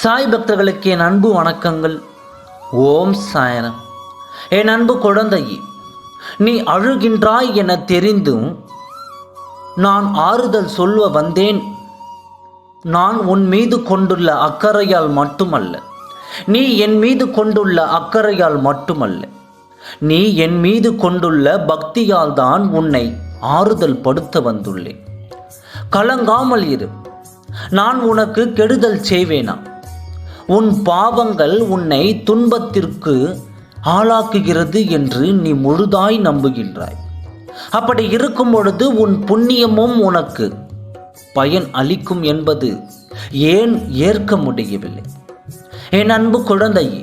சாய் பக்தர்களுக்கு என் அன்பு வணக்கங்கள். ஓம் சாயனம். என் அன்பு குழந்தையே, நீ அழுகின்றாய் என தெரிந்தும் நான் ஆறுதல் சொல்ல வந்தேன். நான் உன் மீது கொண்டுள்ள அக்கறையால் மட்டுமல்ல, நீ என் மீது கொண்டுள்ள அக்கறையால் மட்டுமல்ல, நீ என் மீது கொண்டுள்ள பக்தியால் தான் உன்னை ஆறுதல் படுத்த வந்துள்ளேன். கலங்காமல் இரு. நான் உனக்கு கெடுதல் செய்வேனா? உன் பாவங்கள் உன்னை துன்பத்திற்கு ஆளாக்குகிறது என்று நீ முழுதாய் நம்புகின்றாய். அப்படி இருக்கும் பொழுது உன் புண்ணியமும் உனக்கு பயன் அளிக்கும் என்பது ஏன் ஏற்க முடியவில்லை? என் அன்பு குழந்தையே,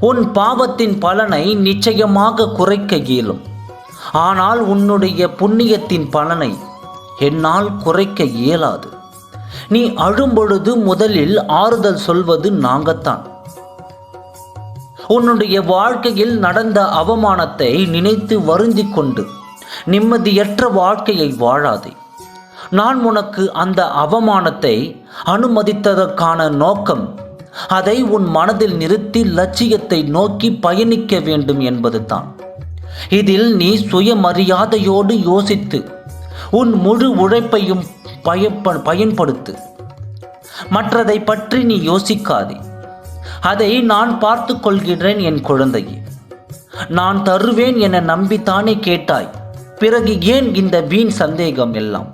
உன் பாவத்தின் பலனை நிச்சயமாக குறைக்க இயலும். ஆனால் உன்னுடைய புண்ணியத்தின் பலனை என்னால் குறைக்க இயலாது. நீ அழும்பொழுது முதலில் ஆறுதல் சொல்வது நாங்கத்தான். உன்னுடைய வாழ்க்கையில் நடந்த அவமானத்தை நினைத்து வருந்திக் கொண்டு நிம்மதியற்ற வாழ்க்கையை வாழாதே. நான் உனக்கு அந்த அவமானத்தை அனுமதித்ததற்கான நோக்கம், அதை உன் மனதில் நிறுத்தி லட்சியத்தை நோக்கி பயணிக்க வேண்டும் என்பது தான். இதில் நீ சுயமரியாதையோடு யோசித்து உன் முழு உழைப்பையும் பயன்படுத்து. மற்றதை பற்றி நீ யோசிக்காதே. அதை நான் பார்த்து கொள்கிறேன் என் குழந்தையே. நான் தருவேன் என நம்பித்தானே கேட்டாய். பிறகு ஏன் இந்த வீண் சந்தேகம் எல்லாம்?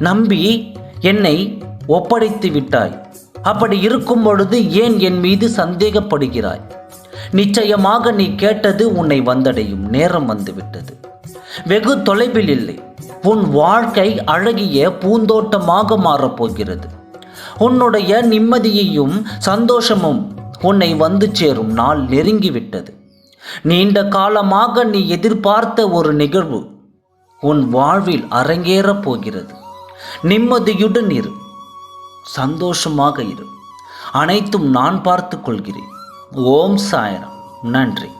நம்பி என்னை ஒப்படைத்து விட்டாய். அப்படி இருக்கும் பொழுது ஏன் என் மீது சந்தேகப்படுகிறாய்? நிச்சயமாக நீ கேட்டது உன்னை வந்தடையும் நேரம் வந்துவிட்டது. வெகு தொலைவில் இல்லை. உன் வாழ்க்கை அழகிய பூந்தோட்டமாக மாறப்போகிறது. உன்னுடைய நிம்மதியையும் சந்தோஷமும் உன்னை வந்து சேரும் நாள் நெருங்கிவிட்டது. நீண்ட காலமாக நீ எதிர்பார்த்த ஒரு நிகழ்வு உன் வாழ்வில் அரங்கேறப் போகிறது. நிம்மதியுடன் இரு, சந்தோஷமாக இரு. அனைத்தும் நான் பார்த்து கொள்கிறேன். ஓம் சாயனம். நன்றி.